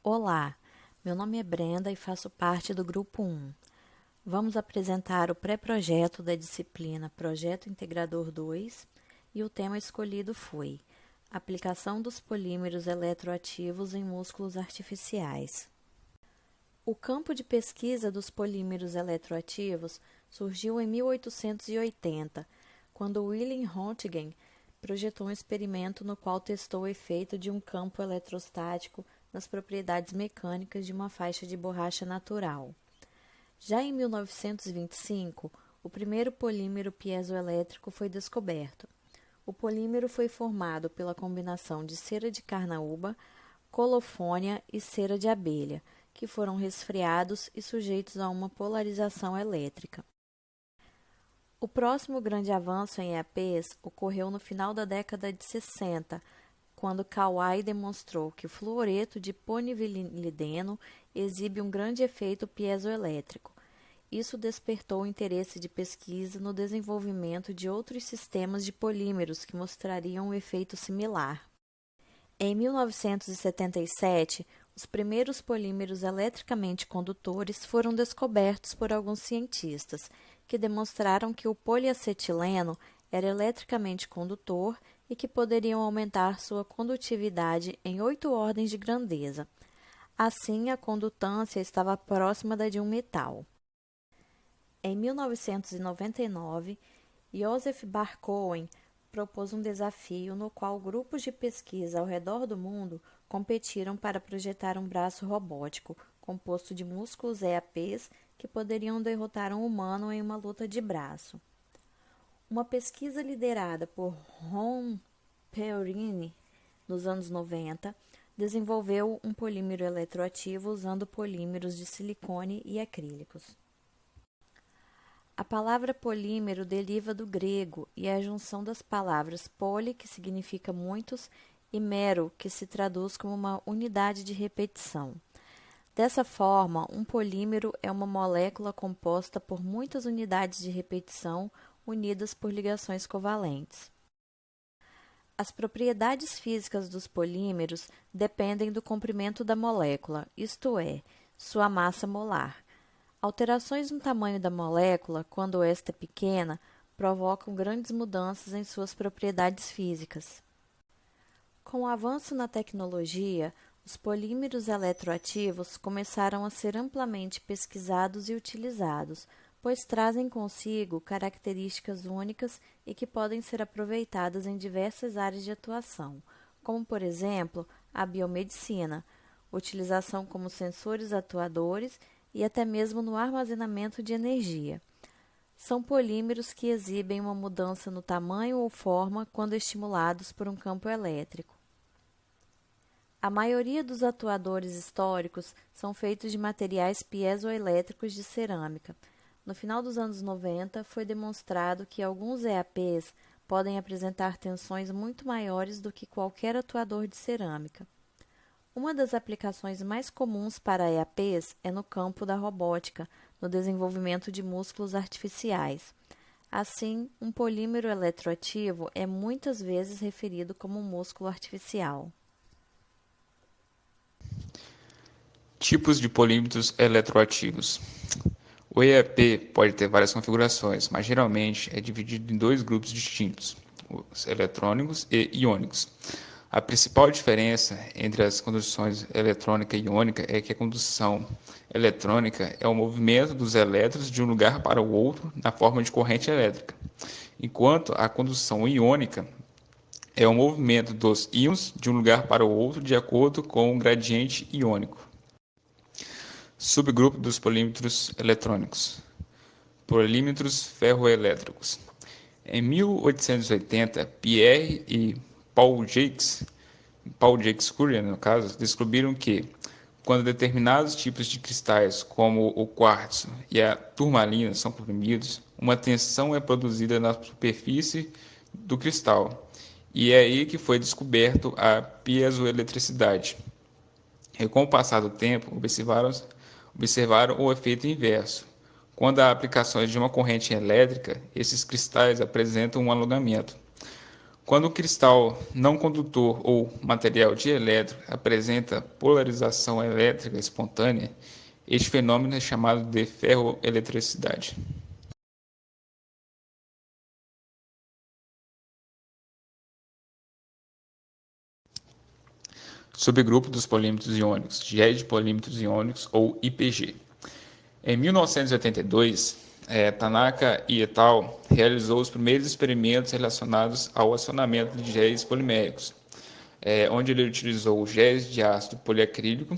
Olá, meu nome é Brenda e faço parte do Grupo 1. Vamos apresentar o pré-projeto da disciplina Projeto Integrador 2 e o tema escolhido foi Aplicação dos polímeros eletroativos em músculos artificiais. O campo de pesquisa dos polímeros eletroativos surgiu em 1880, quando Wilhelm Röntgen projetou um experimento no qual testou o efeito de um campo eletrostático nas propriedades mecânicas de uma faixa de borracha natural. Já em 1925, o primeiro polímero piezoelétrico foi descoberto. O polímero foi formado pela combinação de cera de carnaúba, colofônia e cera de abelha, que foram resfriados e sujeitos a uma polarização elétrica. O próximo grande avanço em EAPs ocorreu no final da década de 60, quando Kawai demonstrou que o fluoreto de ponivilideno exibe um grande efeito piezoelétrico. Isso despertou o interesse de pesquisa no desenvolvimento de outros sistemas de polímeros que mostrariam um efeito similar. Em 1977, os primeiros polímeros eletricamente condutores foram descobertos por alguns cientistas, que demonstraram que o poliacetileno era eletricamente condutor e que poderiam aumentar sua condutividade em 8 ordens de grandeza. Assim, a condutância estava próxima da de um metal. Em 1999, Joseph Barkowen propôs um desafio no qual grupos de pesquisa ao redor do mundo competiram para projetar um braço robótico, composto de músculos EAPs que poderiam derrotar um humano em uma luta de braço. Uma pesquisa liderada por Ron Perrine, nos anos 90, desenvolveu um polímero eletroativo usando polímeros de silicone e acrílicos. A palavra polímero deriva do grego e é a junção das palavras poli, que significa muitos, e mero, que se traduz como uma unidade de repetição. Dessa forma, um polímero é uma molécula composta por muitas unidades de repetição unidas por ligações covalentes. As propriedades físicas dos polímeros dependem do comprimento da molécula, isto é, sua massa molar. Alterações no tamanho da molécula, quando esta é pequena, provocam grandes mudanças em suas propriedades físicas. Com o avanço na tecnologia, os polímeros eletroativos começaram a ser amplamente pesquisados e utilizados, pois trazem consigo características únicas e que podem ser aproveitadas em diversas áreas de atuação, como, por exemplo, a biomedicina, utilização como sensores atuadores e até mesmo no armazenamento de energia. São polímeros que exibem uma mudança no tamanho ou forma quando estimulados por um campo elétrico. A maioria dos atuadores históricos são feitos de materiais piezoelétricos de cerâmica. No final dos anos 90, foi demonstrado que alguns EAPs podem apresentar tensões muito maiores do que qualquer atuador de cerâmica. Uma das aplicações mais comuns para EAPs é no campo da robótica, no desenvolvimento de músculos artificiais. Assim, um polímero eletroativo é muitas vezes referido como um músculo artificial. Tipos de polímetros eletroativos. O EAP pode ter várias configurações, mas geralmente é dividido em dois grupos distintos, os eletrônicos e iônicos. A principal diferença entre as conduções eletrônica e iônica é que a condução eletrônica é o movimento dos elétrons de um lugar para o outro na forma de corrente elétrica, enquanto a condução iônica é o movimento dos íons de um lugar para o outro de acordo com o gradiente iônico. Subgrupo dos polímetros eletrônicos. Polímetros ferroelétricos. Em 1880, Pierre e Paul Jacques Curie, no caso, descobriram que, quando determinados tipos de cristais, como o quartzo e a turmalina, são comprimidos, uma tensão é produzida na superfície do cristal, e é aí que foi descoberto a piezoeletricidade. E com o passar do tempo, observaram o efeito inverso. Quando há aplicações de uma corrente elétrica, esses cristais apresentam um alongamento. Quando o cristal não condutor ou material dielétrico apresenta polarização elétrica espontânea, este fenômeno é chamado de ferroeletricidade. Subgrupo dos polímetros iônicos, GED polímetros iônicos ou IPG. Em 1982, Tanaka e al. Realizou os primeiros experimentos relacionados ao acionamento de géis poliméricos, onde ele utilizou géis de ácido poliacrílico,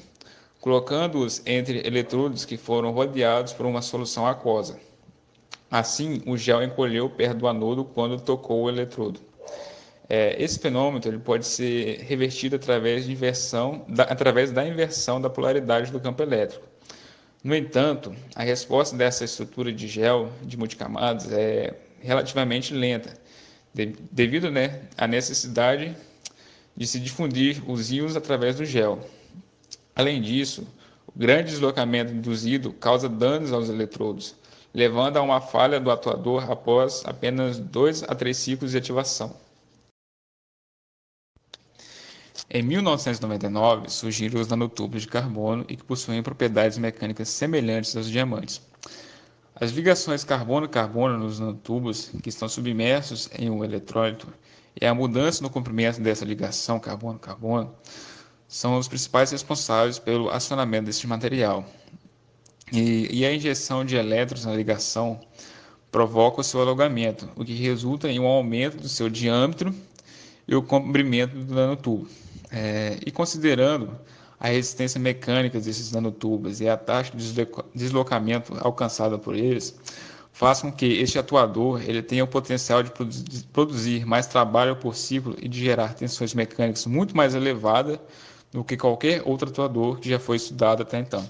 colocando-os entre eletrodos que foram rodeados por uma solução aquosa. Assim, o gel encolheu perto do anodo quando tocou o eletrodo. Esse fenômeno ele pode ser revertido através da inversão da polaridade do campo elétrico. No entanto, a resposta dessa estrutura de gel de multicamadas é relativamente lenta, devido, à necessidade de se difundir os íons através do gel. Além disso, o grande deslocamento induzido causa danos aos eletrodos, levando a uma falha do atuador após apenas 2 a 3 ciclos de ativação. Em 1999, surgiram os nanotubos de carbono e que possuem propriedades mecânicas semelhantes aos diamantes. As ligações carbono-carbono nos nanotubos, que estão submersos em um eletrólito, e a mudança no comprimento dessa ligação carbono-carbono são os principais responsáveis pelo acionamento deste material. E a injeção de elétrons na ligação provoca o seu alongamento, o que resulta em um aumento do seu diâmetro e o comprimento do nanotubo. E considerando a resistência mecânica desses nanotubos e a taxa de deslocamento alcançada por eles, faz com que este atuador ele tenha o potencial de produzir mais trabalho por ciclo e de gerar tensões mecânicas muito mais elevadas do que qualquer outro atuador que já foi estudado até então.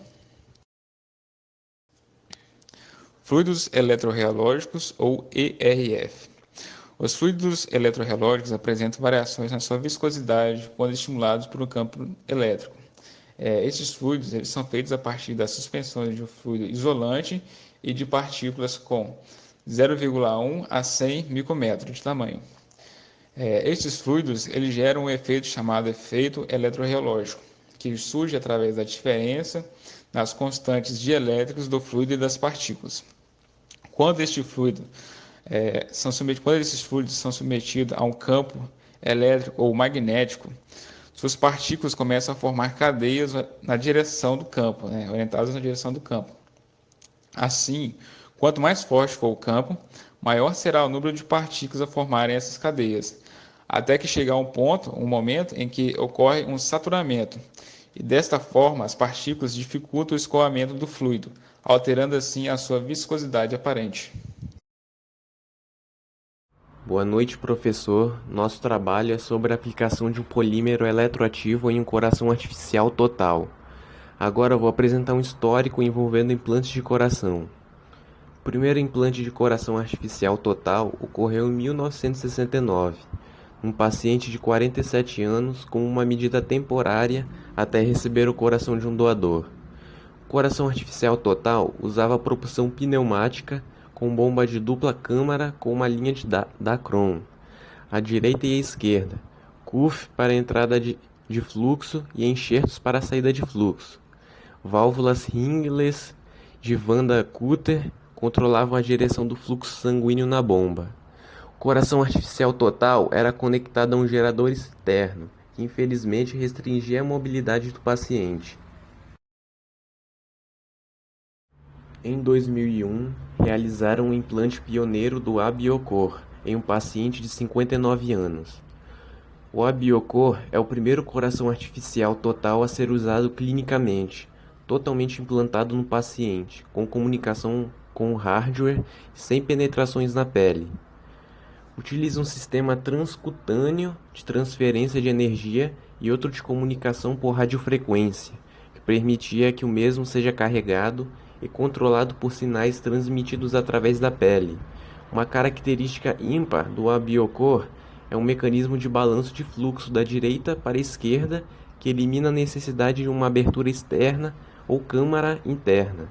Fluidos eletrorreológicos ou ERF. Os fluidos eletrorreológicos apresentam variações na sua viscosidade quando estimulados por um campo elétrico. Esses fluidos eles são feitos a partir das suspensões de um fluido isolante e de partículas com 0,1 a 100 micrômetros de tamanho. Estes fluidos eles geram um efeito chamado efeito eletrorreológico, que surge através da diferença nas constantes dielétricas do fluido e das partículas. Quando esses fluidos são submetidos a um campo elétrico ou magnético, suas partículas começam a formar cadeias na direção do campo, orientadas na direção do campo. Assim, quanto mais forte for o campo, maior será o número de partículas a formarem essas cadeias, até que chegar um momento em que ocorre um saturamento, e desta forma as partículas dificultam o escoamento do fluido, alterando assim a sua viscosidade aparente. Boa noite, professor. Nosso trabalho é sobre a aplicação de um polímero eletroativo em um coração artificial total. Agora vou apresentar um histórico envolvendo implantes de coração. O primeiro implante de coração artificial total ocorreu em 1969, num paciente de 47 anos com uma medida temporária até receber o coração de um doador. O coração artificial total usava propulsão pneumática com bomba de dupla câmara com uma linha de Dacron, à direita e à esquerda, CUF para a entrada de fluxo e enxertos para a saída de fluxo. Válvulas ringless de Wanda Cutter controlavam a direção do fluxo sanguíneo na bomba. O coração artificial total era conectado a um gerador externo, que infelizmente restringia a mobilidade do paciente. Em 2001, realizaram um implante pioneiro do Abiocor em um paciente de 59 anos. O Abiocor é o primeiro coração artificial total a ser usado clinicamente, totalmente implantado no paciente, com comunicação com o hardware sem penetrações na pele. Utiliza um sistema transcutâneo de transferência de energia e outro de comunicação por radiofrequência, que permitia que o mesmo seja carregado e controlado por sinais transmitidos através da pele. Uma característica ímpar do Abiocor é um mecanismo de balanço de fluxo da direita para a esquerda que elimina a necessidade de uma abertura externa ou câmara interna.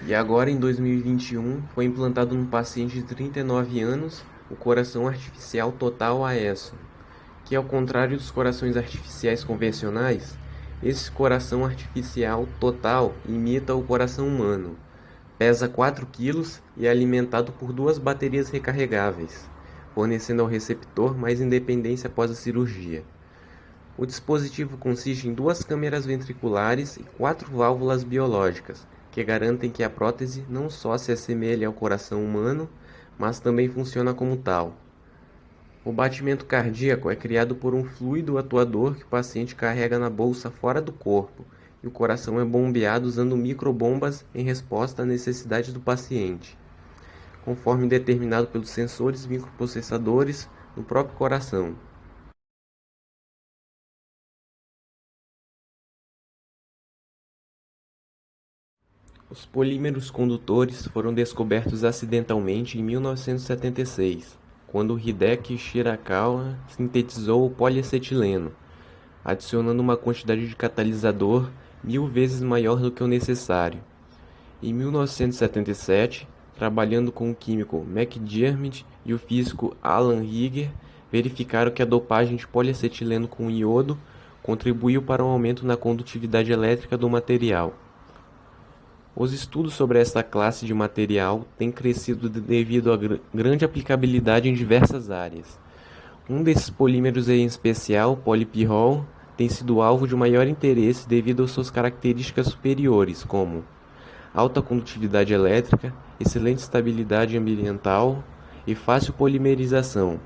E agora, em 2021, foi implantado num paciente de 39 anos o coração artificial total AESO, que, ao contrário dos corações artificiais convencionais, esse coração artificial total imita o coração humano, pesa 4 kg e é alimentado por 2 baterias recarregáveis, fornecendo ao receptor mais independência após a cirurgia. O dispositivo consiste em 2 câmeras ventriculares e 4 válvulas biológicas, que garantem que a prótese não só se assemelhe ao coração humano, mas também funciona como tal. O batimento cardíaco é criado por um fluido atuador que o paciente carrega na bolsa fora do corpo, e o coração é bombeado usando microbombas em resposta à necessidade do paciente, conforme determinado pelos sensores microprocessadores no próprio coração. Os polímeros condutores foram descobertos acidentalmente em 1976, quando Hideki Shirakawa sintetizou o poliacetileno, adicionando uma quantidade de catalisador 1000 vezes maior do que o necessário. Em 1977, trabalhando com o químico McDiarmid e o físico Alan Rieger, verificaram que a dopagem de poliacetileno com iodo contribuiu para um aumento na condutividade elétrica do material. Os estudos sobre esta classe de material têm crescido devido à grande aplicabilidade em diversas áreas. Um desses polímeros em especial, o polipirrol, tem sido alvo de maior interesse devido às suas características superiores, como alta condutividade elétrica, excelente estabilidade ambiental e fácil polimerização.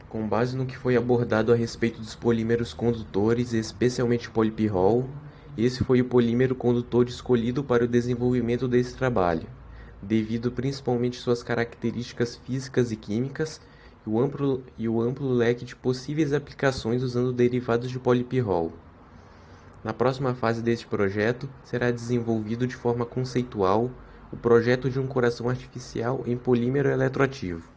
Com base no que foi abordado a respeito dos polímeros condutores, especialmente o polipirrol, esse foi o polímero condutor escolhido para o desenvolvimento desse trabalho, devido principalmente às suas características físicas e químicas e o amplo leque de possíveis aplicações usando derivados de polipirrol. Na próxima fase deste projeto, será desenvolvido de forma conceitual o projeto de um coração artificial em polímero eletroativo.